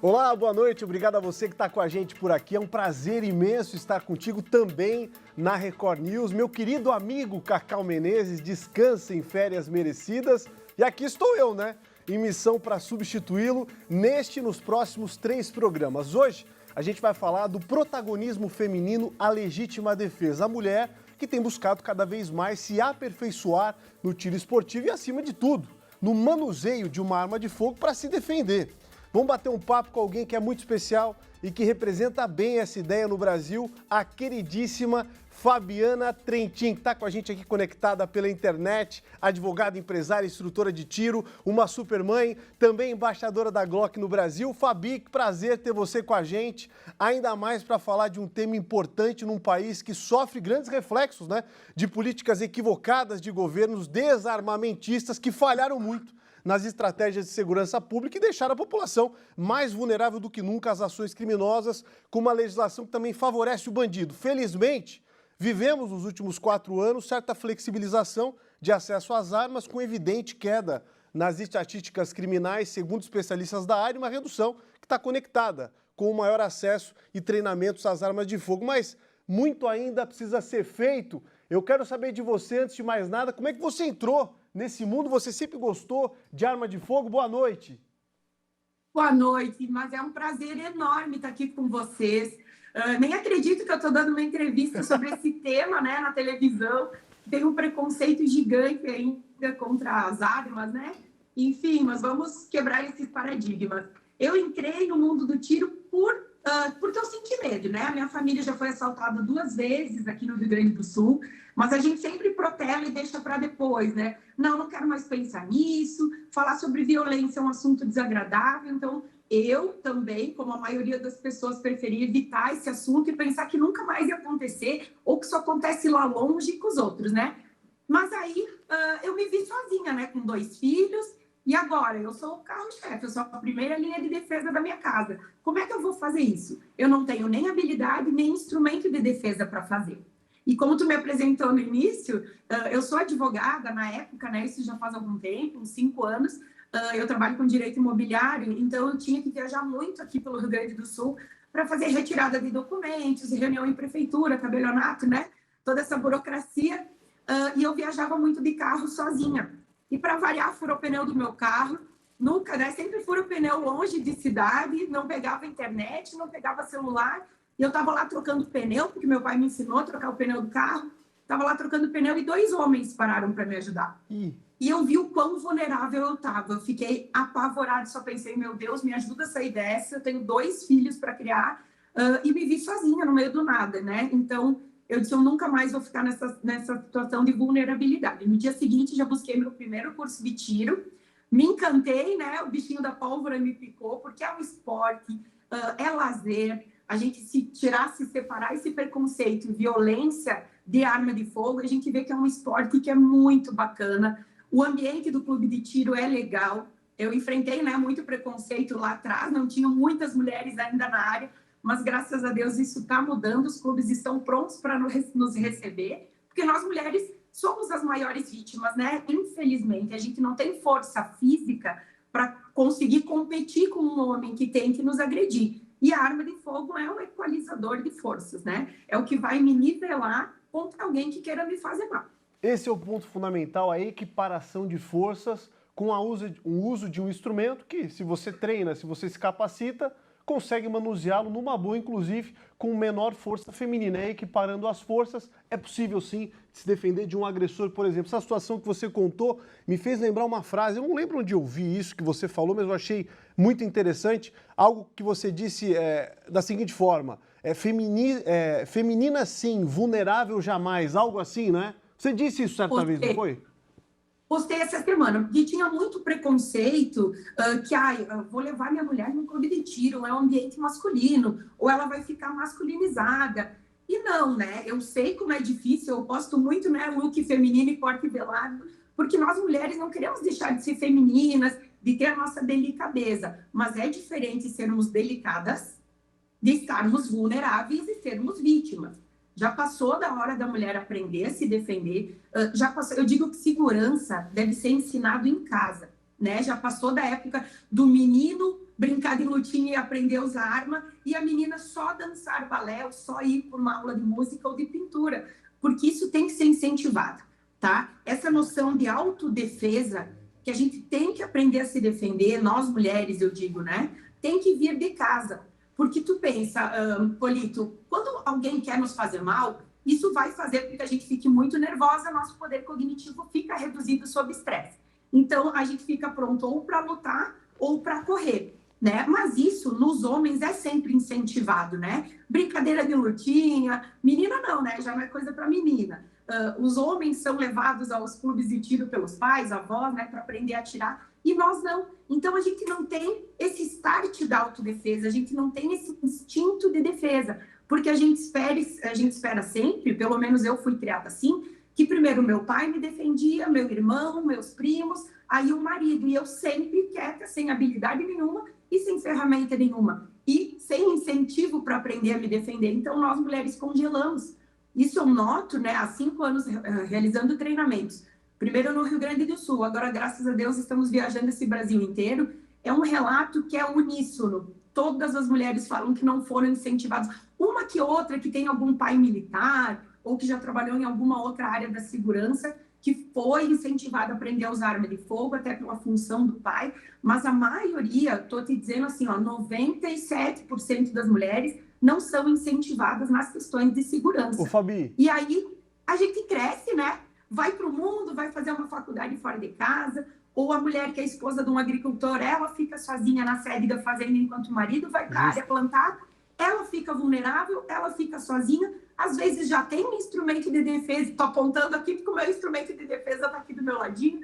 Olá, boa noite, obrigado a você que está com a gente por aqui. É um prazer imenso estar contigo também na Record News. Meu querido amigo Cacau Menezes, descansa em férias merecidas. E aqui estou eu, né? Em missão para substituí-lo neste e nos próximos 3 programas. Hoje a gente vai falar do protagonismo feminino, a legítima defesa. A mulher que tem buscado cada vez mais se aperfeiçoar no tiro esportivo e, acima de tudo, no manuseio de uma arma de fogo para se defender. Vamos bater um papo com alguém que é muito especial e que representa bem essa ideia no Brasil, a queridíssima Fabiana Trentin, que está com a gente aqui conectada pela internet, advogada, empresária, instrutora de tiro, uma supermãe, também embaixadora da Glock no Brasil. Fabi, que prazer ter você com a gente, ainda mais para falar de um tema importante num país que sofre grandes reflexos, né, de políticas equivocadas de governos desarmamentistas que falharam muito nas estratégias de segurança pública e deixaram a população mais vulnerável do que nunca às ações criminosas, com uma legislação que também favorece o bandido. Felizmente, vivemos nos últimos 4 anos certa flexibilização de acesso às armas, com evidente queda nas estatísticas criminais, segundo especialistas da área, uma redução que está conectada com o maior acesso e treinamentos às armas de fogo. Mas muito ainda precisa ser feito. Eu quero saber de você, antes de mais nada, como é que você entrou nesse mundo? Você sempre gostou de arma de fogo? Boa noite. Boa noite, mas é um prazer enorme estar aqui com vocês. Nem acredito que eu estou dando uma entrevista sobre esse tema, né, na televisão. Tem um preconceito gigante ainda contra as armas, né? Enfim, mas vamos quebrar esses paradigmas. Eu entrei no mundo do tiro porque eu senti medo, né? A minha família já foi assaltada 2 vezes aqui no Rio Grande do Sul, mas a gente sempre protela e deixa para depois, né? Não quero mais pensar nisso. Falar sobre violência é um assunto desagradável, então eu também, como a maioria das pessoas, preferi evitar esse assunto e pensar que nunca mais ia acontecer ou que isso acontece lá longe com os outros, né? Mas aí eu me vi sozinha, né? Com 2 filhos. E agora, eu sou o carro-chefe, eu sou a primeira linha de defesa da minha casa. Como é que eu vou fazer isso? Eu não tenho nem habilidade, nem instrumento de defesa para fazer. E como tu me apresentou no início, eu sou advogada na época, né? Isso já faz algum tempo, uns 5 anos. Eu trabalho com direito imobiliário, então eu tinha que viajar muito aqui pelo Rio Grande do Sul para fazer retirada de documentos, reunião em prefeitura, tabelionato, né? Toda essa burocracia. E eu viajava muito de carro sozinha. E para variar, furou o pneu do meu carro. Nunca, né? Sempre furou o pneu longe de cidade, não pegava internet, não pegava celular. E eu estava lá trocando pneu, porque meu pai me ensinou a trocar o pneu do carro. Estava lá trocando pneu e 2 homens pararam para me ajudar. E eu vi o quão vulnerável eu estava. Eu fiquei apavorada, só pensei, meu Deus, me ajuda a sair dessa. Eu tenho 2 filhos para criar e me vi sozinha no meio do nada, né? Então, eu disse, eu nunca mais vou ficar nessa situação de vulnerabilidade. No dia seguinte, já busquei meu primeiro curso de tiro. Me encantei, né? O bichinho da pólvora me picou, porque é um esporte, é lazer. A gente se separar esse preconceito, violência de arma de fogo, a gente vê que é um esporte que é muito bacana. O ambiente do clube de tiro é legal. Eu enfrentei, né, muito preconceito lá atrás, não tinham muitas mulheres ainda na área, mas graças a Deus isso está mudando, os clubes estão prontos para nos receber, porque nós mulheres somos as maiores vítimas, né? Infelizmente, a gente não tem força física para conseguir competir com um homem que tem que nos agredir. E a arma de fogo é um equalizador de forças, né? É o que vai me nivelar contra alguém que queira me fazer mal. Esse é o ponto fundamental, a equiparação de forças com o uso de um instrumento que, se você treina, se você se capacita, consegue manuseá-lo numa boa, inclusive com menor força feminina. Equiparando as forças, é possível sim se defender de um agressor, por exemplo. Essa situação que você contou me fez lembrar uma frase, eu não lembro onde eu vi isso que você falou, mas eu achei muito interessante, algo que você disse da seguinte forma, feminina sim, vulnerável jamais, algo assim, né? Você disse isso certa vez, não foi? Postei essa semana, porque tinha muito preconceito vou levar minha mulher num clube de tiro, é um ambiente masculino, ou ela vai ficar masculinizada. E não, né? Eu sei como é difícil, eu posto muito, né, look feminino e corte velado, porque nós mulheres não queremos deixar de ser femininas, de ter a nossa delicadeza, mas é diferente sermos delicadas de estarmos vulneráveis e sermos vítimas. Já passou da hora da mulher aprender a se defender. Já passou, eu digo que segurança deve ser ensinado em casa, né? Já passou da época do menino brincar de lutinha e aprender a usar arma, e a menina só dançar balé, ou só ir por uma aula de música ou de pintura, porque isso tem que ser incentivado, tá? Essa noção de autodefesa, que a gente tem que aprender a se defender, nós mulheres, eu digo, né? Tem que vir de casa, porque tu pensa, Polito, quando alguém quer nos fazer mal, isso vai fazer com que a gente fique muito nervosa, nosso poder cognitivo fica reduzido sob estresse. Então, a gente fica pronto ou para lutar ou para correr, né? Mas isso, nos homens, é sempre incentivado, né? Brincadeira de lutinha, menina não, né? Já não é coisa para menina. Os homens são levados aos clubes de tiro pelos pais, avós, né? Para aprender a atirar, e nós não. Então, a gente não tem esse start da autodefesa, a gente não tem esse instinto de defesa, porque a gente espera sempre, pelo menos eu fui criada assim, que primeiro meu pai me defendia, meu irmão, meus primos, aí o marido, e eu sempre quieta, sem habilidade nenhuma e sem ferramenta nenhuma, e sem incentivo para aprender a me defender. Então, nós mulheres congelamos. Isso eu noto, né, há 5 anos realizando treinamentos. Primeiro no Rio Grande do Sul, agora, graças a Deus, estamos viajando esse Brasil inteiro. É um relato que é uníssono. Todas as mulheres falam que não foram incentivadas. Uma que outra que tem algum pai militar, ou que já trabalhou em alguma outra área da segurança, que foi incentivada a aprender a usar arma de fogo, até pela função do pai, mas a maioria, estou te dizendo assim, ó, 97% das mulheres não são incentivadas nas questões de segurança. Ô, Fabi. E aí a gente cresce, né? Vai para o mundo, vai fazer uma faculdade fora de casa, ou a mulher que é esposa de um agricultor, ela fica sozinha na sede da fazenda enquanto o marido vai para a área plantar, ela fica vulnerável, ela fica sozinha, às vezes já tem um instrumento de defesa, estou apontando aqui porque o meu instrumento de defesa está aqui do meu ladinho,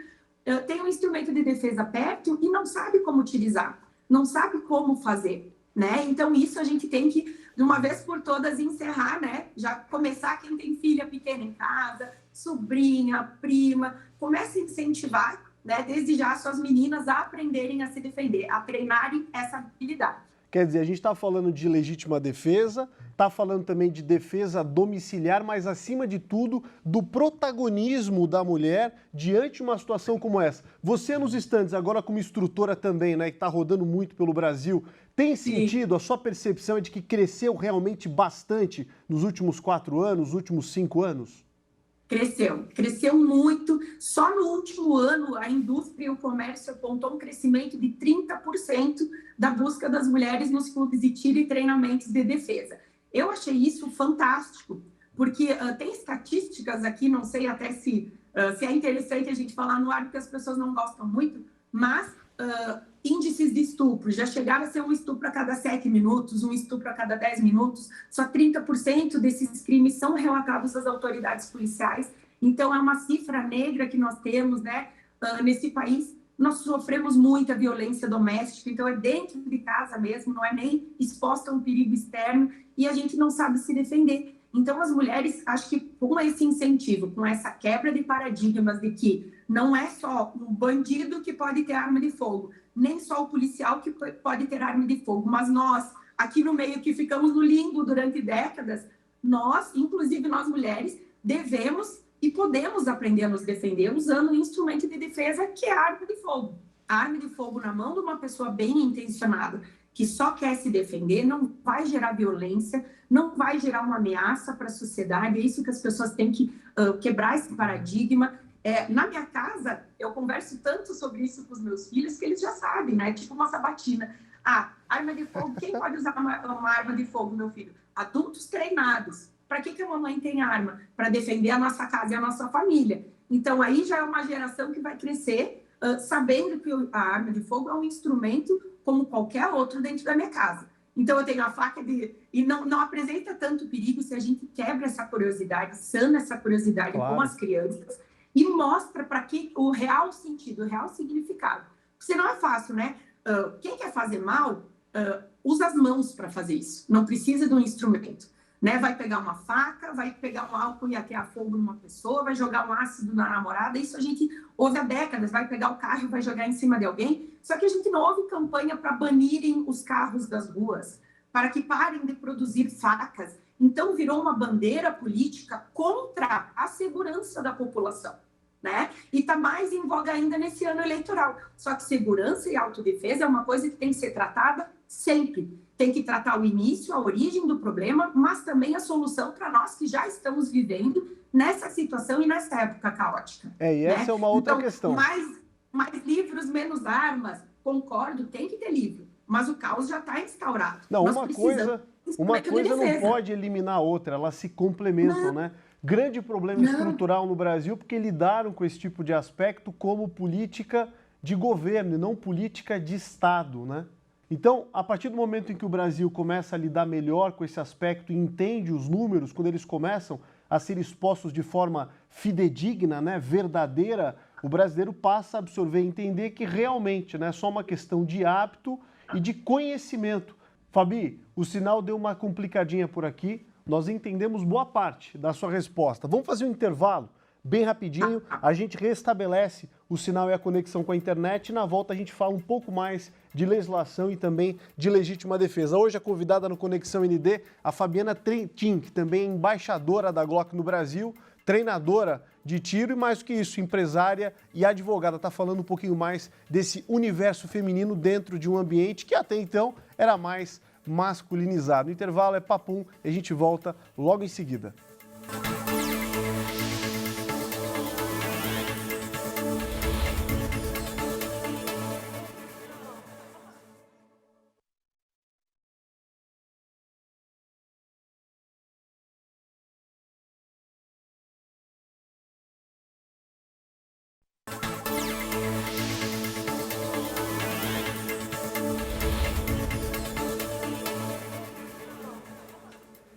tem um instrumento de defesa perto e não sabe como utilizar, não sabe como fazer, né? Então isso a gente tem que, de uma vez por todas, encerrar, né? Já começar quem tem filha pequena em casa, sobrinha, prima, comece a incentivar, né, desde já suas meninas a aprenderem a se defender, a treinarem essa habilidade. Quer dizer, a gente está falando de legítima defesa, está falando também de defesa domiciliar, mas, acima de tudo, do protagonismo da mulher diante de uma situação como essa. Você, nos instantes, agora como instrutora também, né, que está rodando muito pelo Brasil, tem sentido, a sua percepção é de que cresceu realmente bastante nos últimos 4 anos, nos últimos 5 anos? Cresceu muito. Só no último ano, a indústria e o comércio apontou um crescimento de 30% da busca das mulheres nos clubes de tiro e treinamentos de defesa. Eu achei isso fantástico, porque tem estatísticas aqui, não sei até se é interessante a gente falar no ar, porque as pessoas não gostam muito, mas índices de estupro, já chegaram a ser um estupro a cada 7 minutos, um estupro a cada 10 minutos, só 30% desses crimes são relatados às autoridades policiais, então é uma cifra negra que nós temos, né, nesse país. Nós sofremos muita violência doméstica, então é dentro de casa mesmo, não é nem exposta a um perigo externo, e a gente não sabe se defender. Então as mulheres, acho que com esse incentivo, com essa quebra de paradigmas de que não é só o bandido que pode ter arma de fogo, nem só o policial que pode ter arma de fogo, mas nós, aqui no meio que ficamos no limbo durante décadas, nós, inclusive nós mulheres, devemos e podemos aprender a nos defender usando um instrumento de defesa que é a arma de fogo. A arma de fogo na mão de uma pessoa bem intencionada, que só quer se defender, não vai gerar violência, não vai gerar uma ameaça para a sociedade. É isso que as pessoas têm que quebrar esse paradigma. Na minha casa, eu converso tanto sobre isso com os meus filhos que eles já sabem, né? Tipo uma sabatina. Arma de fogo, quem pode usar uma arma de fogo, meu filho? Adultos treinados. Para que a mamãe tem arma? Para defender a nossa casa e a nossa família. Então, aí já é uma geração que vai crescer sabendo que a arma de fogo é um instrumento como qualquer outro dentro da minha casa. Então, eu tenho a faca e não apresenta tanto perigo se a gente quebra essa curiosidade, sana essa curiosidade com as crianças e mostra para que o real sentido, o real significado. Porque senão é fácil, né? Quem quer fazer mal, usa as mãos para fazer isso. Não precisa de um instrumento. Né? Vai pegar uma faca, vai pegar um álcool e atear fogo numa pessoa, vai jogar um ácido na namorada. Isso a gente ouve há décadas. Vai pegar o carro e vai jogar em cima de alguém. Só que a gente não ouve campanha para banirem os carros das ruas, para que parem de produzir facas. Então, virou uma bandeira política contra a segurança da população. né? E está mais em voga ainda nesse ano eleitoral. Só que segurança e autodefesa é uma coisa que tem que ser tratada sempre. Tem que tratar o início, a origem do problema, mas também a solução para nós que já estamos vivendo nessa situação e nessa época caótica. E essa é uma outra então, questão. Mais livros, menos armas. Concordo, tem que ter livro, mas o caos já está instaurado. Não, uma coisa não pode eliminar a outra, elas se complementam, né? Grande problema estrutural no Brasil, porque lidaram com esse tipo de aspecto como política de governo e não política de Estado, né? Então, a partir do momento em que o Brasil começa a lidar melhor com esse aspecto e entende os números, quando eles começam a ser expostos de forma fidedigna, né, verdadeira, o brasileiro passa a absorver e entender que realmente, né, é só uma questão de hábito e de conhecimento. Fabi, o sinal deu uma complicadinha por aqui, nós entendemos boa parte da sua resposta. Vamos fazer um intervalo bem rapidinho, a gente restabelece o sinal e a conexão com a internet e na volta a gente fala um pouco mais de legislação e também de legítima defesa. Hoje a convidada no Conexão ND, a Fabiana Trentin, que também é embaixadora da Glock no Brasil, treinadora de tiro e mais do que isso, empresária e advogada. Está falando um pouquinho mais desse universo feminino dentro de um ambiente que até então era mais masculinizado. O intervalo é papum e a gente volta logo em seguida.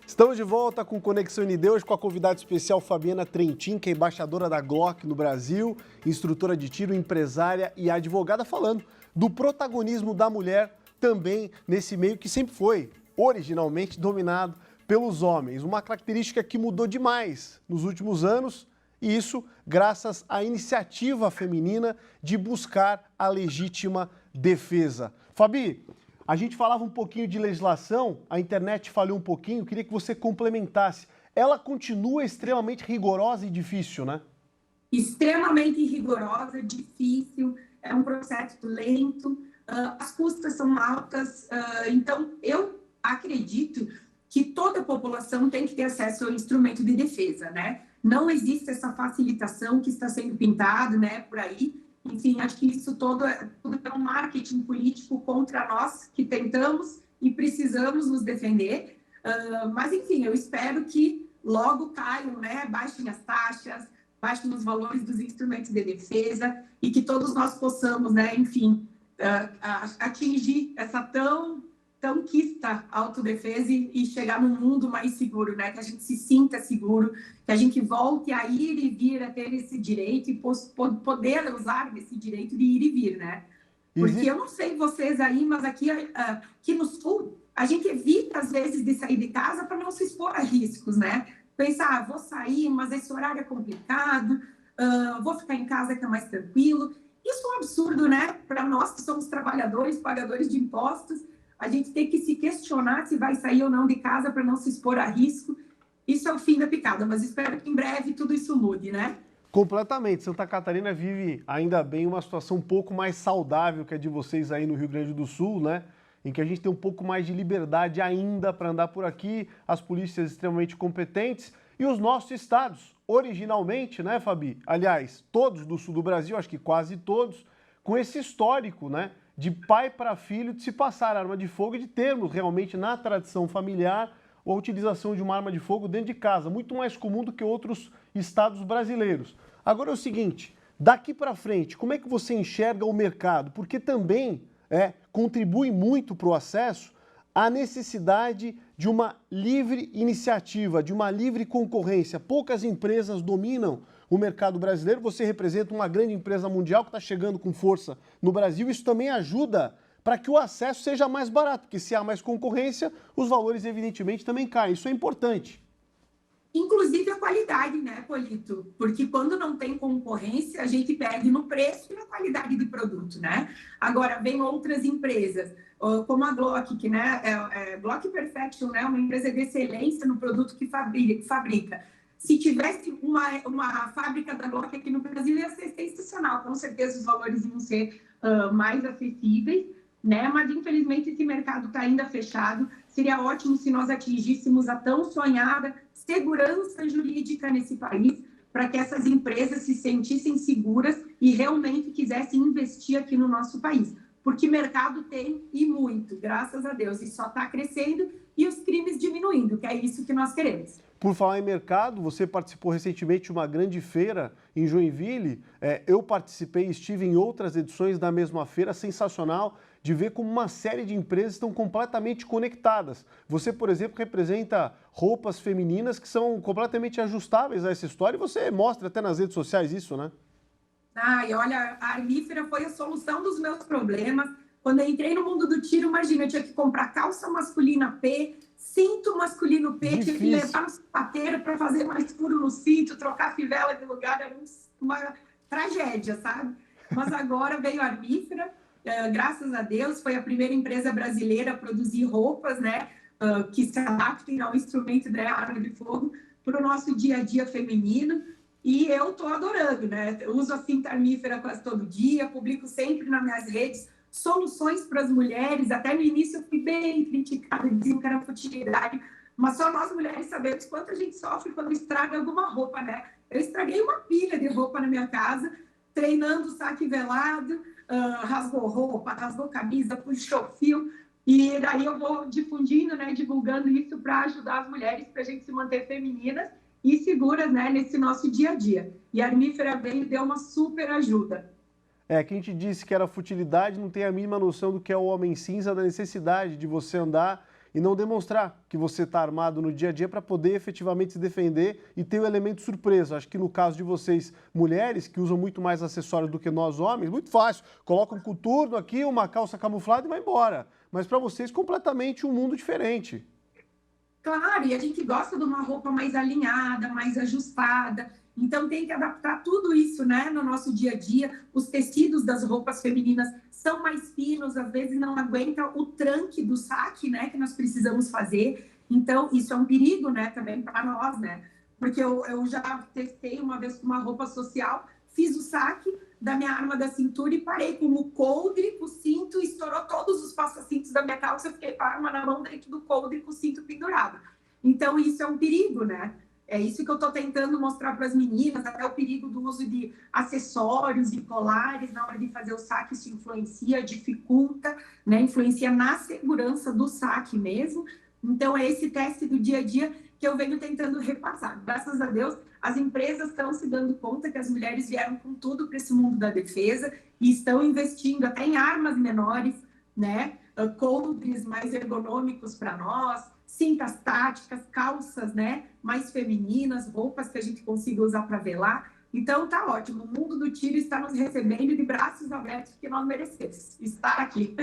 Estamos de volta com Conexão ND, hoje com a convidada especial Fabiana Trentin, que é embaixadora da Glock no Brasil, instrutora de tiro, empresária e advogada, falando do protagonismo da mulher também nesse meio que sempre foi originalmente dominado pelos homens. Uma característica que mudou demais nos últimos anos, e isso graças à iniciativa feminina de buscar a legítima defesa. Fabi, a gente falava um pouquinho de legislação, a internet falhou um pouquinho, queria que você complementasse. Ela continua extremamente rigorosa e difícil, né? Extremamente rigorosa, difícil, é um processo lento, as custas são altas, então eu acredito que toda a população tem que ter acesso ao instrumento de defesa, né? Não existe essa facilitação que está sendo pintado, né, por aí. Enfim, acho que isso tudo é um marketing político contra nós que tentamos e precisamos nos defender. Mas, enfim, eu espero que logo caiam, né, baixem as taxas, baixem os valores dos instrumentos de defesa e que todos nós possamos, né, enfim, atingir essa tão quista autodefesa e chegar num mundo mais seguro, né? Que a gente se sinta seguro, que a gente volte a ir e vir a ter esse direito e poder usar esse direito de ir e vir, né? Porque eu não sei vocês aí, mas aqui no Sul, a gente evita, às vezes, de sair de casa para não se expor a riscos, né? Pensar, vou sair, mas esse horário é complicado, vou ficar em casa que é mais tranquilo. Isso é um absurdo, né? Para nós que somos trabalhadores, pagadores de impostos, a gente tem que se questionar se vai sair ou não de casa para não se expor a risco. Isso é o fim da picada, mas espero que em breve tudo isso mude, né? Completamente. Santa Catarina vive, ainda bem, uma situação um pouco mais saudável que a de vocês aí no Rio Grande do Sul, né? Em que a gente tem um pouco mais de liberdade ainda para andar por aqui, as polícias extremamente competentes e os nossos estados, originalmente, né, Fabi? Aliás, todos do sul do Brasil, acho que quase todos, com esse histórico, né? De pai para filho, de se passar arma de fogo e de termos realmente na tradição familiar a utilização de uma arma de fogo dentro de casa, muito mais comum do que outros estados brasileiros. Agora é o seguinte, daqui para frente, como é que você enxerga o mercado? Porque também contribui muito para o acesso a necessidade de uma livre iniciativa, de uma livre concorrência. Poucas empresas dominam o mercado brasileiro, você representa uma grande empresa mundial que está chegando com força no Brasil, isso também ajuda para que o acesso seja mais barato, porque se há mais concorrência, os valores evidentemente também caem, isso é importante. Inclusive a qualidade, né, Polito? Porque quando não tem concorrência, a gente perde no preço e na qualidade de produto, né? Agora, vem outras empresas, como a Glock, que, né, Glock Perfection, né, uma empresa de excelência no produto que fabrica. Se tivesse uma fábrica da Glock aqui no Brasil, ia ser sensacional. Com certeza os valores iam ser mais acessíveis, né? Mas, infelizmente, esse mercado está ainda fechado. Seria ótimo se nós atingíssemos a tão sonhada segurança jurídica nesse país, para que essas empresas se sentissem seguras e realmente quisessem investir aqui no nosso país. Porque mercado tem e muito, graças a Deus. E só está crescendo e os crimes diminuindo, que é isso que nós queremos. Por falar em mercado, você participou recentemente de uma grande feira em Joinville. Eu participei e estive em outras edições da mesma feira, sensacional de ver como uma série de empresas estão completamente conectadas. Você, por exemplo, representa roupas femininas que são completamente ajustáveis a essa história e você mostra até nas redes sociais isso, né? E olha, a Armífera foi a solução dos meus problemas. Quando eu entrei no mundo do tiro, imagina, eu tinha que comprar calça masculina P, cinto masculino P, Difícil. Tinha que levar no sapateiro para fazer mais furo no cinto, trocar fivela de lugar, era uma tragédia, sabe? Mas agora veio a Armífera, graças a Deus, foi a primeira empresa brasileira a produzir roupas, né, que se adaptem ao instrumento da arma de fogo para o nosso dia a dia feminino. E eu estou adorando, né? Eu uso a cinta Armífera quase todo dia, publico sempre nas minhas redes soluções para as mulheres. Até no início eu fui bem criticada, diziam que era futilidade, mas só nós mulheres sabemos quanto a gente sofre quando estraga alguma roupa, né? Eu estraguei uma pilha de roupa na minha casa, treinando saque velado, rasgou roupa, rasgou camisa, puxou fio, e daí eu vou difundindo, né, divulgando isso para ajudar as mulheres, para a gente se manter femininas e seguras, né, nesse nosso dia a dia. E a Armífera veio e deu uma super ajuda. Quem te disse que era futilidade não tem a mínima noção do que é o homem cinza, da necessidade de você andar e não demonstrar que você está armado no dia a dia para poder efetivamente se defender e ter o elemento surpresa. Acho que no caso de vocês, mulheres, que usam muito mais acessórios do que nós homens, muito fácil. Coloca um coturno aqui, uma calça camuflada e vai embora. Mas para vocês, completamente um mundo diferente. Claro, e a gente gosta de uma roupa mais alinhada, mais ajustada. Então, tem que adaptar tudo isso, né, no nosso dia a dia. Os tecidos das roupas femininas são mais finos, às vezes não aguenta o tranque do saque, né, que nós precisamos fazer. Então, isso é um perigo, né, também para nós, né? Porque eu já testei uma vez com uma roupa social, fiz o saque da minha arma da cintura e parei com o coldre, com o cinto, estourou todos os passacintos da minha calça, eu fiquei com a arma na mão dentro do coldre com o cinto pendurado. Então, isso é um perigo, né? É isso que eu estou tentando mostrar para as meninas, até o perigo do uso de acessórios e colares na hora de fazer o saque, isso influencia, dificulta, né? Influencia na segurança do saque mesmo. Então, é esse teste do dia a dia que eu venho tentando repassar. Graças a Deus, as empresas estão se dando conta que as mulheres vieram com tudo para esse mundo da defesa e estão investindo até em armas menores, né? Coldres mais ergonômicos para nós, cintas táticas, calças, né, mais femininas, roupas que a gente consiga usar para velar. Então, tá ótimo. O mundo do tiro está nos recebendo de braços abertos, que nós merecemos estar aqui.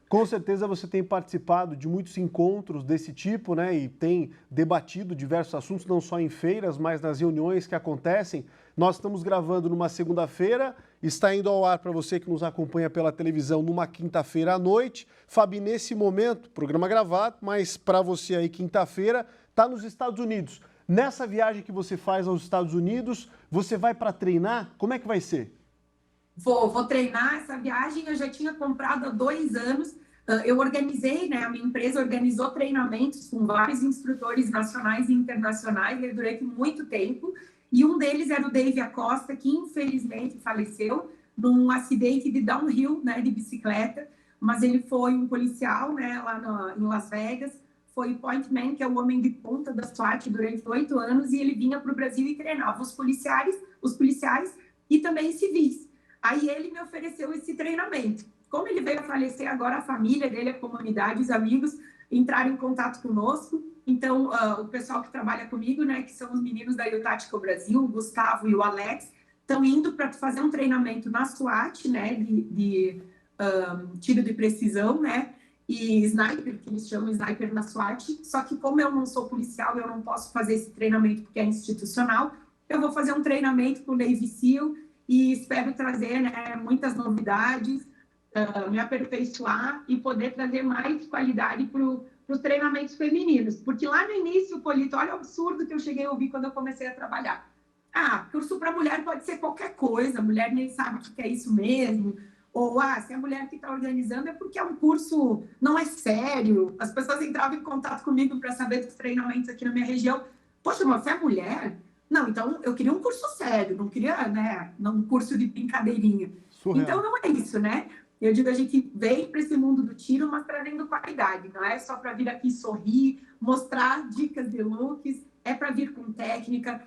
Com certeza você tem participado de muitos encontros desse tipo, né? E tem debatido diversos assuntos, não só em feiras, mas nas reuniões que acontecem. Nós estamos gravando numa segunda-feira, está indo ao ar para você que nos acompanha pela televisão numa quinta-feira à noite. Fabi, nesse momento, programa gravado, mas para você aí, quinta-feira, está nos Estados Unidos. Nessa viagem que você faz aos Estados Unidos, você vai para treinar? Como é que vai ser? Vou treinar essa viagem, eu já tinha comprado há 2 anos. Eu organizei, né? A minha empresa organizou treinamentos com vários instrutores nacionais e internacionais durante muito tempo. E um deles era o Dave Acosta, que infelizmente faleceu num acidente de downhill, né? De bicicleta. Mas ele foi um policial, né? Lá em Las Vegas. Foi point man, que é o homem de ponta da SWAT durante 8 anos. E ele vinha para o Brasil e treinava os policiais e também civis. Aí ele me ofereceu esse treinamento. Como ele veio a falecer, agora a família dele, a comunidade, os amigos, entraram em contato conosco. Então, o pessoal que trabalha comigo, né, que são os meninos da Tático Brasil, o Gustavo e o Alex, estão indo para fazer um treinamento na SWAT, né, de tiro de precisão, né, e sniper, que eles chamam sniper na SWAT. Só que como eu não sou policial, eu não posso fazer esse treinamento porque é institucional. Eu vou fazer um treinamento com o Navy SEAL, e espero trazer, né, muitas novidades, me aperfeiçoar e poder trazer mais qualidade para para os treinamentos femininos. Porque lá no início, Polito, olha o absurdo que eu cheguei a ouvir quando eu comecei a trabalhar. Ah, curso para mulher pode ser qualquer coisa, a mulher nem sabe o que é isso mesmo. Ou, se a mulher que está organizando é porque é um curso, não é sério. As pessoas entravam em contato comigo para saber dos treinamentos aqui na minha região. Poxa, mas você é mulher? Não, então eu queria um curso sério, não queria, né, um curso de brincadeirinha. Surreal. Então não é isso, né? Eu digo, a gente vem para esse mundo do tiro, mas trazendo qualidade. Não é só para vir aqui sorrir, mostrar dicas de looks, é para vir com técnica,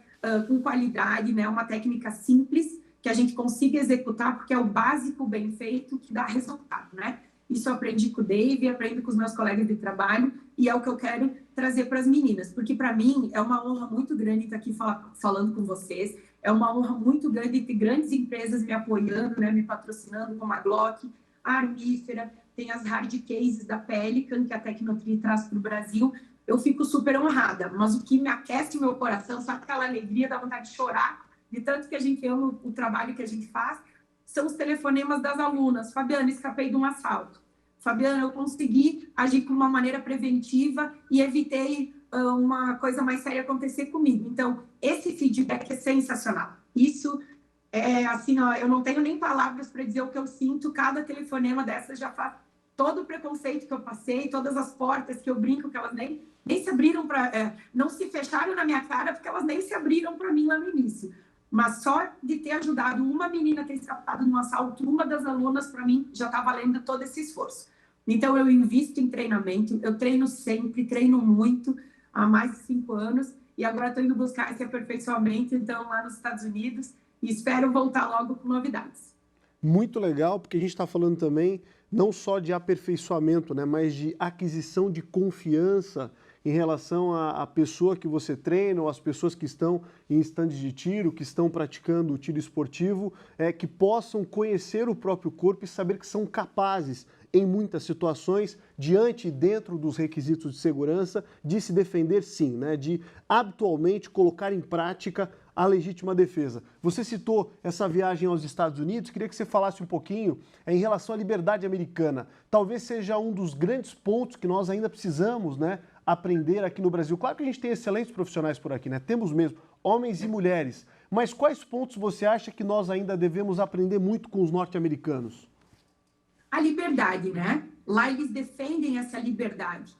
com qualidade, né? Uma técnica simples, que a gente consiga executar, porque é o básico bem feito que dá resultado, né? Isso eu aprendi com o Dave, aprendo com os meus colegas de trabalho, e é o que eu quero trazer para as meninas, porque para mim é uma honra muito grande estar aqui falando com vocês, é uma honra muito grande ter grandes empresas me apoiando, né, me patrocinando, como a Glock, a Armífera, tem as hard cases da Pelican, que a Tecnotri traz para o Brasil. Eu fico super honrada, mas o que me aquece o meu coração, só aquela alegria, dá vontade de chorar, de tanto que a gente ama o trabalho que a gente faz, são os telefonemas das alunas. Fabiana, escapei de um assalto. Fabiana, eu consegui agir de uma maneira preventiva e evitei uma coisa mais séria acontecer comigo. Então, esse feedback é sensacional. Isso é assim, ó, eu não tenho nem palavras para dizer o que eu sinto. Cada telefonema dessas já faz todo o preconceito que eu passei, todas as portas que eu brinco, que elas nem se abriram para... não se fecharam na minha cara, porque elas nem se abriram para mim lá no início. Mas só de ter ajudado uma menina a ter escapado de um assalto, uma das alunas, para mim, já está valendo todo esse esforço. Então, eu invisto em treinamento, eu treino sempre, treino muito, há mais de 5 anos, e agora estou indo buscar esse aperfeiçoamento, então, lá nos Estados Unidos, e espero voltar logo com novidades. Muito legal, porque a gente está falando também não só de aperfeiçoamento, né, mas de aquisição de confiança em relação à pessoa que você treina, ou as pessoas que estão em estandes de tiro, que estão praticando o tiro esportivo, que possam conhecer o próprio corpo e saber que são capazes, em muitas situações, diante e dentro dos requisitos de segurança, de se defender sim, né? De habitualmente colocar em prática a legítima defesa. Você citou essa viagem aos Estados Unidos, queria que você falasse um pouquinho em relação à liberdade americana. Talvez seja um dos grandes pontos que nós ainda precisamos, né, aprender aqui no Brasil. Claro que a gente tem excelentes profissionais por aqui, né? Temos mesmo, homens e mulheres. Mas quais pontos você acha que nós ainda devemos aprender muito com os norte-americanos? A liberdade, né? Lá eles defendem essa liberdade.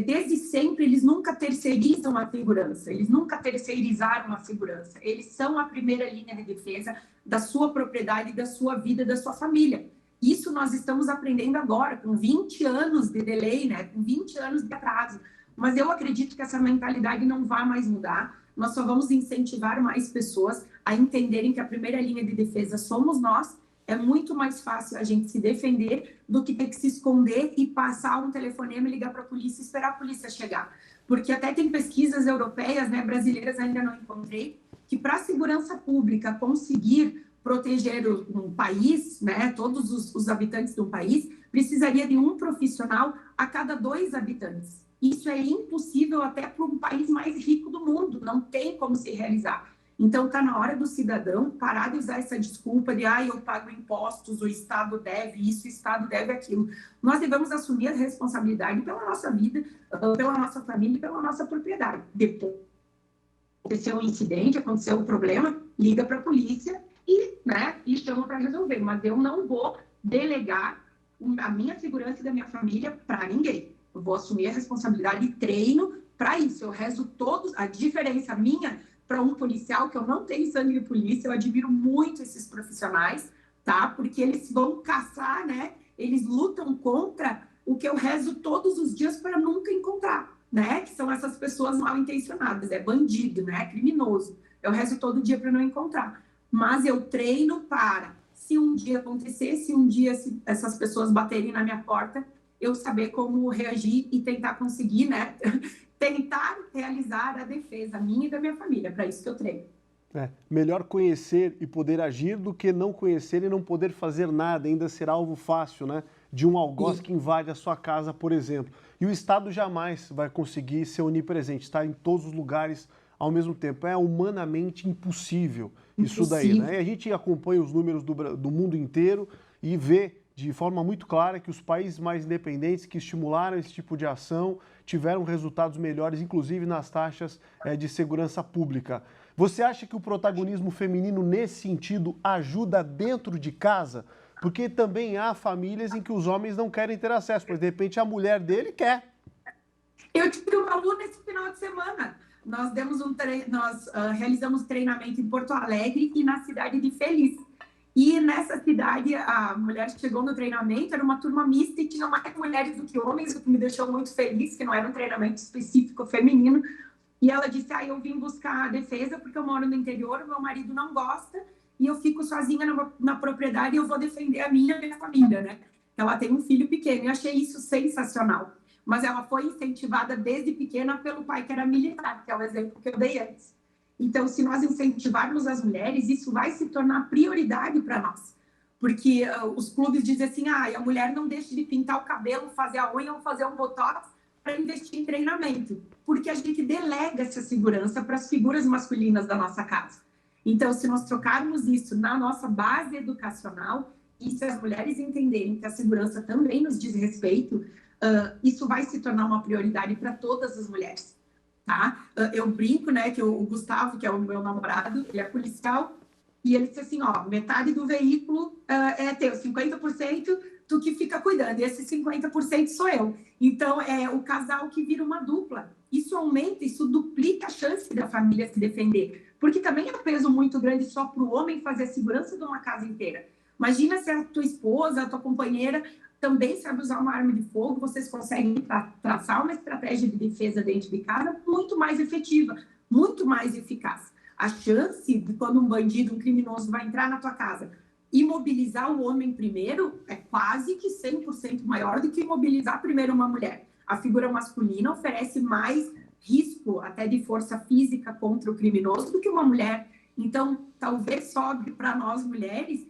Desde sempre, eles nunca terceirizam a segurança, eles nunca terceirizaram a segurança. Eles são a primeira linha de defesa da sua propriedade, da sua vida, da sua família. Isso nós estamos aprendendo agora, com 20 anos de delay, né? Com 20 anos de atraso. Mas eu acredito que essa mentalidade não vai mais mudar. Nós só vamos incentivar mais pessoas a entenderem que a primeira linha de defesa somos nós. É muito mais fácil a gente se defender do que ter que se esconder e passar um telefonema e ligar para a polícia e esperar a polícia chegar. Porque até tem pesquisas europeias, né, brasileiras ainda não encontrei, que para a segurança pública conseguir proteger um país, né, todos os habitantes de um país, precisaria de um profissional a cada 2 habitantes. Isso é impossível até para um país mais rico do mundo, não tem como se realizar. Então, está na hora do cidadão parar de usar essa desculpa de eu pago impostos, o Estado deve isso, o Estado deve aquilo. Nós devemos assumir a responsabilidade pela nossa vida, pela nossa família e pela nossa propriedade. Depois aconteceu um incidente, aconteceu um problema, liga para a polícia e chama para resolver. Mas eu não vou delegar a minha segurança e da minha família para ninguém. Eu vou assumir a responsabilidade e treino para isso. Eu rezo todos, a diferença minha para um policial, que eu não tenho sangue de polícia, eu admiro muito esses profissionais, tá? Porque eles vão caçar, né? Eles lutam contra o que eu rezo todos os dias para nunca encontrar, né? Que são essas pessoas mal intencionadas, é bandido, né? Criminoso. Eu rezo todo dia para não encontrar. Mas eu treino para, se um dia acontecer, se essas pessoas baterem na minha porta, eu saber como reagir e tentar conseguir, né? Tentar realizar a defesa minha e da minha família, para isso que eu treino. Melhor conhecer e poder agir do que não conhecer e não poder fazer nada, ainda ser alvo fácil, né, de um algoz que invade a sua casa, por exemplo. E o Estado jamais vai conseguir ser onipresente, estar em todos os lugares ao mesmo tempo. É humanamente impossível isso daí, né? E a gente acompanha os números do mundo inteiro e vê de forma muito clara que os países mais independentes que estimularam esse tipo de ação tiveram resultados melhores, inclusive nas taxas de segurança pública. Você acha que o protagonismo feminino nesse sentido ajuda dentro de casa? Porque também há famílias em que os homens não querem ter acesso, mas de repente a mulher dele quer. Eu tive uma aluna esse final de semana. Nós realizamos treinamento em Porto Alegre e na cidade de Feliz. E nessa cidade, a mulher chegou no treinamento, era uma turma mista e tinha mais mulheres do que homens, o que me deixou muito feliz, que não era um treinamento específico feminino. E ela disse, eu vim buscar a defesa porque eu moro no interior, meu marido não gosta, e eu fico sozinha na propriedade e eu vou defender a minha família, né? Ela tem um filho pequeno, e eu achei isso sensacional. Mas ela foi incentivada desde pequena pelo pai, que era militar, que é o exemplo que eu dei antes. Então, se nós incentivarmos as mulheres, isso vai se tornar prioridade para nós. Porque os clubes dizem assim, a mulher não deixa de pintar o cabelo, fazer a unha ou fazer um botox para investir em treinamento. Porque a gente delega essa segurança para as figuras masculinas da nossa casa. Então, se nós trocarmos isso na nossa base educacional, e se as mulheres entenderem que a segurança também nos diz respeito, isso vai se tornar uma prioridade para todas as mulheres. Tá? Eu brinco, né, que o Gustavo, que é o meu namorado, ele é policial, e ele disse assim, metade do veículo é teu, 50% tu que fica cuidando, e esse 50% sou eu. Então, é o casal que vira uma dupla. Isso aumenta, isso duplica a chance da família se defender. Porque também é um peso muito grande só para o homem fazer a segurança de uma casa inteira. Imagina se a tua esposa, a tua companheira também sabe usar uma arma de fogo, vocês conseguem traçar uma estratégia de defesa dentro de casa muito mais efetiva, muito mais eficaz. A chance de quando um bandido, um criminoso vai entrar na tua casa, imobilizar o homem primeiro é quase que 100% maior do que imobilizar primeiro uma mulher. A figura masculina oferece mais risco até de força física contra o criminoso do que uma mulher. Então, talvez sobre para nós mulheres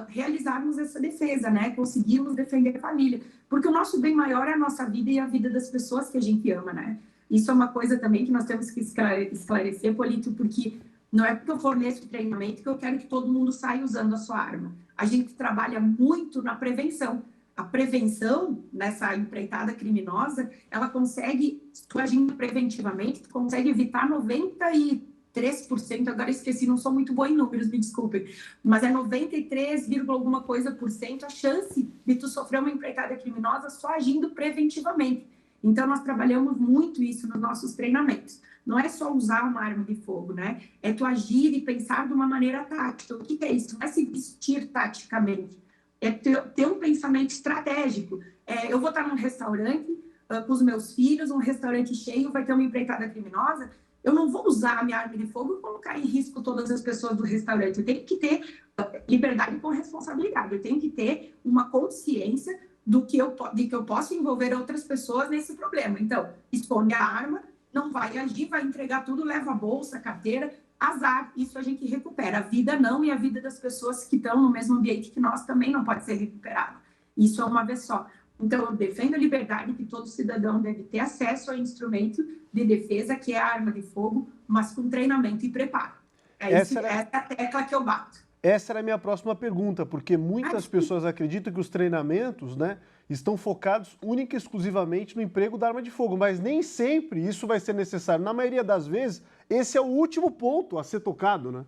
realizarmos essa defesa, né? Conseguirmos defender a família. Porque o nosso bem maior é a nossa vida e a vida das pessoas que a gente ama, né? Isso é uma coisa também que nós temos que esclarecer, Polito, porque não é porque eu forneço treinamento que eu quero que todo mundo saia usando a sua arma. A gente trabalha muito na prevenção. A prevenção, nessa empreitada criminosa, ela consegue, tu agindo preventivamente, tu consegue evitar 93%, agora esqueci, não sou muito boa em números, me desculpem, mas é 93, alguma coisa por cento a chance de tu sofrer uma empreitada criminosa só agindo preventivamente. Então, nós trabalhamos muito isso nos nossos treinamentos. Não é só usar uma arma de fogo, né? É tu agir e pensar de uma maneira tática. O que é isso? Não é se vestir taticamente. É ter um pensamento estratégico. Eu vou estar num restaurante com os meus filhos, um restaurante cheio, vai ter uma empreitada criminosa, eu não vou usar a minha arma de fogo e colocar em risco todas as pessoas do restaurante. Eu tenho que ter liberdade com responsabilidade. Eu tenho que ter uma consciência de que eu posso envolver outras pessoas nesse problema. Então, esconde a arma, não vai agir, vai entregar tudo, leva a bolsa, a carteira, azar. Isso a gente recupera. A vida não, e a vida das pessoas que estão no mesmo ambiente que nós também não pode ser recuperada. Isso é uma vez só. Então, eu defendo a liberdade, que todo cidadão deve ter acesso ao instrumento de defesa, que é a arma de fogo, mas com treinamento e preparo. Essa é a tecla que eu bato. Essa era a minha próxima pergunta, porque muitas pessoas acreditam que os treinamentos, né, estão focados única e exclusivamente no emprego da arma de fogo, mas nem sempre isso vai ser necessário. Na maioria das vezes, esse é o último ponto a ser tocado, né?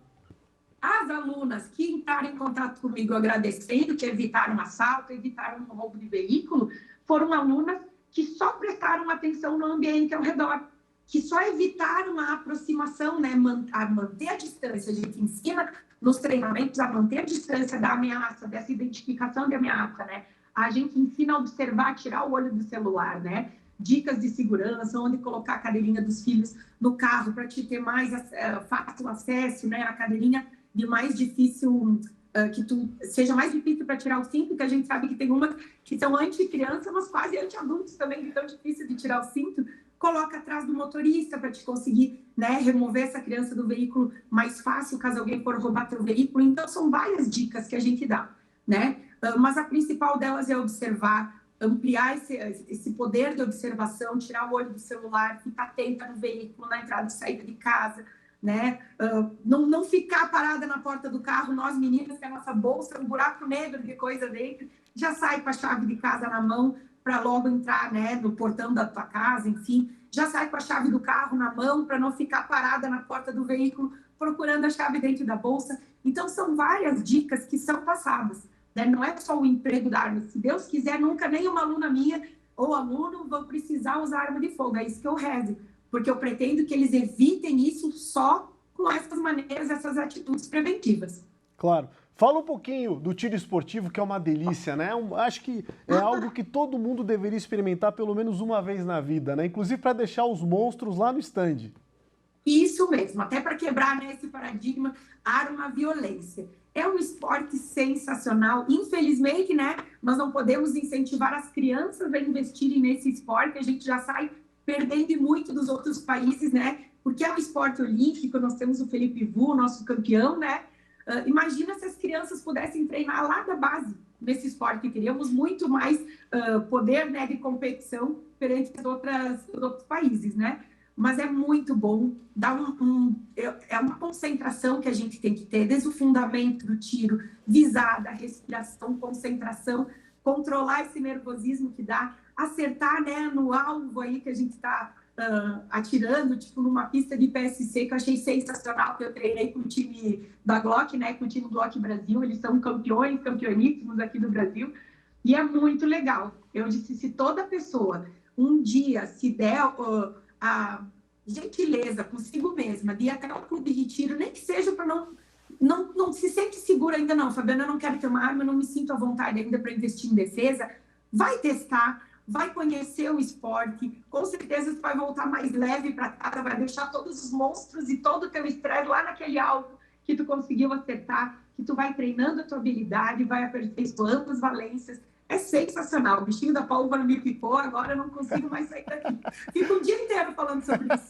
As alunas que entraram em contato comigo agradecendo que evitaram um assalto, evitaram um roubo de veículo, foram alunas que só prestaram atenção no ambiente ao redor, que só evitaram a aproximação, né, a manter a distância. A gente ensina nos treinamentos a manter a distância da ameaça, dessa identificação de ameaça, né? A gente ensina a observar, tirar o olho do celular, né? Dicas de segurança, onde colocar a cadeirinha dos filhos no carro para te ter mais fácil acesso, né? A cadeirinha de mais difícil, seja mais difícil para tirar o cinto, que a gente sabe que tem umas que são anti-criança, mas quase anti-adultos também, que tão difícil de tirar o cinto. Coloca atrás do motorista para te conseguir, né, remover essa criança do veículo mais fácil, caso alguém for roubar teu veículo. Então, são várias dicas que a gente dá, né? Mas a principal delas é observar, ampliar esse poder de observação, tirar o olho do celular, ficar atenta no veículo, na entrada e saída de casa, né? Não ficar parada na porta do carro, nós meninas, que a nossa bolsa, um buraco negro de coisa dentro, já sai com a chave de casa na mão para logo entrar, né, no portão da tua casa, enfim, já sai com a chave do carro na mão para não ficar parada na porta do veículo procurando a chave dentro da bolsa. Então, são várias dicas que são passadas, né? Não é só o emprego da arma. Se Deus quiser, nunca nenhuma aluna minha ou aluno vão precisar usar arma de fogo. É isso que eu rezo, porque eu pretendo que eles evitem isso só com essas maneiras, essas atitudes preventivas. Claro. Fala um pouquinho do tiro esportivo, que é uma delícia, né? Acho que é algo que todo mundo deveria experimentar pelo menos uma vez na vida, né? Inclusive para deixar os monstros lá no stand. Isso mesmo, até para quebrar, né, esse paradigma arma-violência. É um esporte sensacional. Infelizmente, né, nós não podemos incentivar as crianças a investirem nesse esporte. A gente já sai perdendo muito dos outros países, né? Porque é um esporte olímpico. Nós temos o Felipe Vu, nosso campeão, né? Imagina se as crianças pudessem treinar lá da base nesse esporte. Teríamos muito mais poder, né, de competição perante os outros países, né? Mas é muito bom, é uma concentração que a gente tem que ter, desde o fundamento do tiro, visada, respiração, concentração, controlar esse nervosismo que dá, acertar, né, no alvo aí que a gente está atirando, tipo numa pista de PSC, que eu achei sensacional, que eu treinei com o time da Glock, né, com o time Glock Brasil. Eles são campeoníssimos aqui do Brasil, e é muito legal. Eu disse, se toda pessoa um dia se der a gentileza consigo mesma de ir até o clube de tiro, nem que seja para não se sente segura ainda não, Fabiana, eu não quero ter uma arma, eu não me sinto à vontade ainda para investir em defesa, vai testar, vai conhecer o esporte, com certeza você vai voltar mais leve para casa, vai deixar todos os monstros e todo o teu estresse lá naquele alvo que tu conseguiu acertar, que tu vai treinando a tua habilidade, vai aperfeiçoando as valências. É sensacional. O bichinho da pólvora me picou, agora eu não consigo mais sair daqui. Fico o dia inteiro falando sobre isso.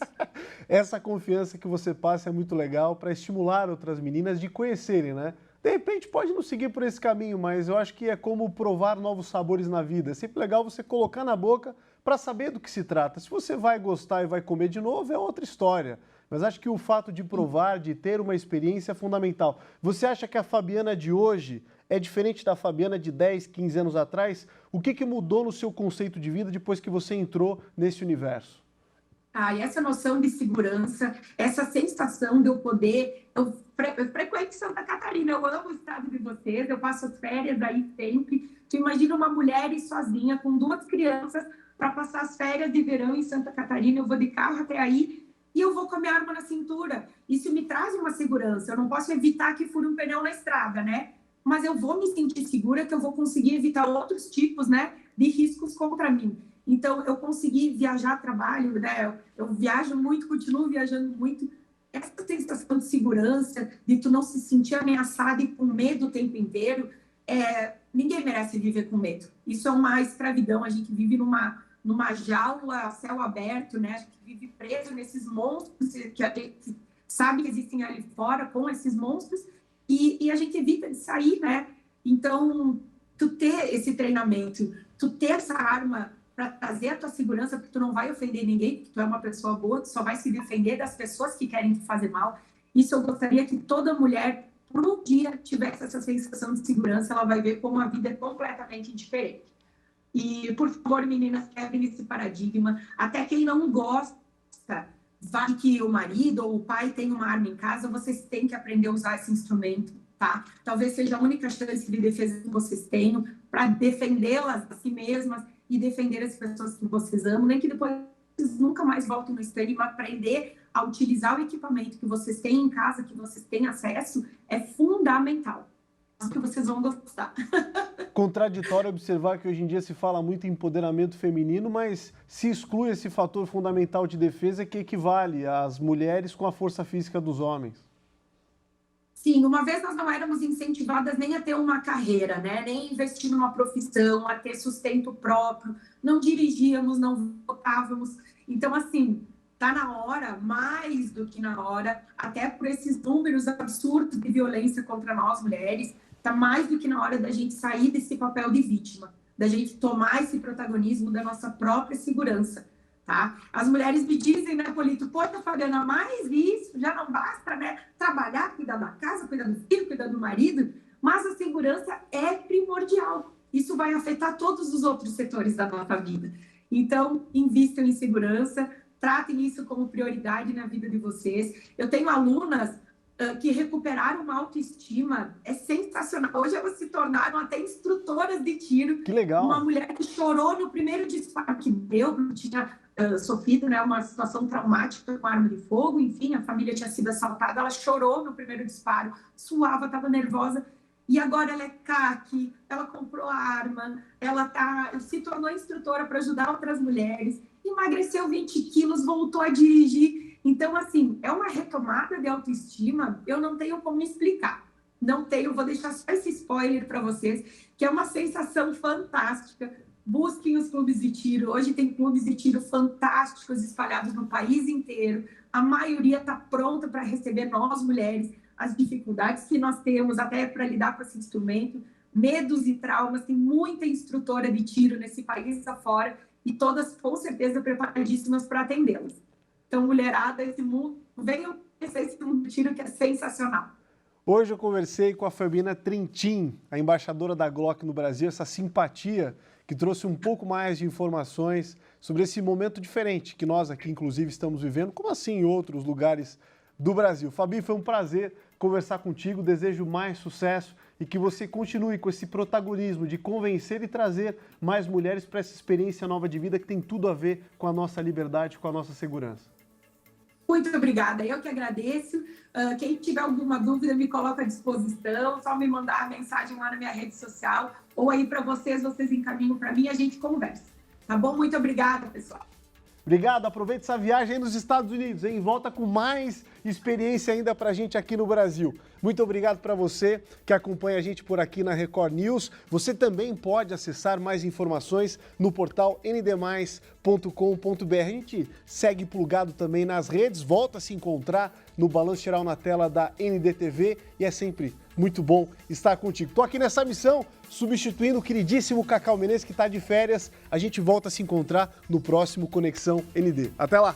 Essa confiança que você passa é muito legal para estimular outras meninas de conhecerem, né? De repente pode não seguir por esse caminho, mas eu acho que é como provar novos sabores na vida. É sempre legal você colocar na boca para saber do que se trata. Se você vai gostar e vai comer de novo, é outra história. Mas acho que o fato de provar, de ter uma experiência é fundamental. Você acha que a Fabiana de hoje é diferente da Fabiana de 10, 15 anos atrás? O que mudou no seu conceito de vida depois que você entrou nesse universo? E essa noção de segurança, essa sensação de eu poder... Eu frequento Santa Catarina, eu amo o estado de vocês, eu passo as férias aí sempre. Tu imagina uma mulher ir sozinha com 2 crianças para passar as férias de verão em Santa Catarina, eu vou de carro até aí e eu vou com a minha arma na cintura. Isso me traz uma segurança, eu não posso evitar que fure um pneu na estrada, né? Mas eu vou me sentir segura que eu vou conseguir evitar outros tipos, né, de riscos contra mim. Então, eu consegui viajar a trabalho, né, eu viajo muito, continuo viajando muito. Essa sensação de segurança, de tu não se sentir ameaçada e com medo o tempo inteiro, ninguém merece viver com medo. Isso é uma escravidão, a gente vive numa jaula a céu aberto, né, a gente vive preso nesses monstros que a gente sabe que existem ali fora com esses monstros, e a gente evita de sair, né? Então, tu ter esse treinamento, tu ter essa arma para trazer a tua segurança, porque tu não vai ofender ninguém, porque tu é uma pessoa boa, tu só vai se defender das pessoas que querem te fazer mal. Isso eu gostaria que toda mulher, por um dia, tivesse essa sensação de segurança, ela vai ver como a vida é completamente diferente. E, por favor, meninas, quebrem esse paradigma. Até quem não gosta, vai que o marido ou o pai tem uma arma em casa, vocês têm que aprender a usar esse instrumento, tá? Talvez seja a única chance de defesa que vocês tenham para defendê-las a si mesmas e defender as pessoas que vocês amam, nem que depois vocês nunca mais voltem no stand, mas aprender a utilizar o equipamento que vocês têm em casa, que vocês têm acesso, é fundamental. Acho que vocês vão gostar. Contraditório observar que hoje em dia se fala muito em empoderamento feminino, mas se exclui esse fator fundamental de defesa que equivale às mulheres com a força física dos homens. Sim, uma vez nós não éramos incentivadas nem a ter uma carreira, né? Nem investir numa profissão, a ter sustento próprio, não dirigíamos, não votávamos. Então, assim, tá na hora, mais do que na hora, até por esses números absurdos de violência contra nós mulheres, tá mais do que na hora da gente sair desse papel de vítima, da gente tomar esse protagonismo da nossa própria segurança. tá? As mulheres me dizem, né, Polito, poxa, Fabiana, mais isso, já não basta, né? Trabalhar, cuidar da casa, cuidar do filho, cuidar do marido, mas a segurança é primordial. Isso vai afetar todos os outros setores da nossa vida. Então, invistam em segurança, tratem isso como prioridade na vida de vocês. Eu tenho alunas que recuperaram uma autoestima, é sensacional. Hoje elas se tornaram até instrutoras de tiro. Que legal. Uma mulher que chorou no primeiro disparo que deu, que tinha sofrido, né, uma situação traumática com arma de fogo, enfim, a família tinha sido assaltada, ela chorou no primeiro disparo, suava, estava nervosa, e agora ela é CAC, ela comprou a arma, ela se tornou instrutora para ajudar outras mulheres, emagreceu 20 quilos, voltou a dirigir. Então, assim, é uma retomada de autoestima, eu não tenho como explicar. Não tenho, vou deixar só esse spoiler para vocês, que é uma sensação fantástica. Busquem os clubes de tiro. Hoje tem clubes de tiro fantásticos espalhados no país inteiro. A maioria está pronta para receber nós, mulheres, as dificuldades que nós temos até para lidar com esse instrumento, medos e traumas. Tem muita instrutora de tiro nesse país afora e todas, com certeza, preparadíssimas para atendê-las. Então, mulherada, esse mundo, venham conhecer esse mundo do tiro que é sensacional. Hoje eu conversei com a Fabiana Trentin, a embaixadora da Glock no Brasil, essa simpatia que trouxe um pouco mais de informações sobre esse momento diferente que nós aqui, inclusive, estamos vivendo, como assim em outros lugares do Brasil. Fabi, foi um prazer conversar contigo, desejo mais sucesso e que você continue com esse protagonismo de convencer e trazer mais mulheres para essa experiência nova de vida que tem tudo a ver com a nossa liberdade, com a nossa segurança. Muito obrigada, eu que agradeço. Quem tiver alguma dúvida, me coloca à disposição, só me mandar a mensagem lá na minha rede social, ou aí para vocês encaminham para mim e a gente conversa. Tá bom? Muito obrigada, pessoal. Obrigado, aproveite essa viagem aí nos Estados Unidos, hein? Volta com mais experiência ainda pra gente aqui no Brasil. Muito obrigado para você que acompanha a gente por aqui na Record News. Você também pode acessar mais informações no portal ndmais.com.br. A gente segue plugado também nas redes, volta a se encontrar no Balanço Geral na tela da NDTV e é sempre muito bom estar contigo. Tô aqui nessa missão, substituindo o queridíssimo Cacau Menezes, que está de férias. A gente volta a se encontrar no próximo Conexão ND. Até lá!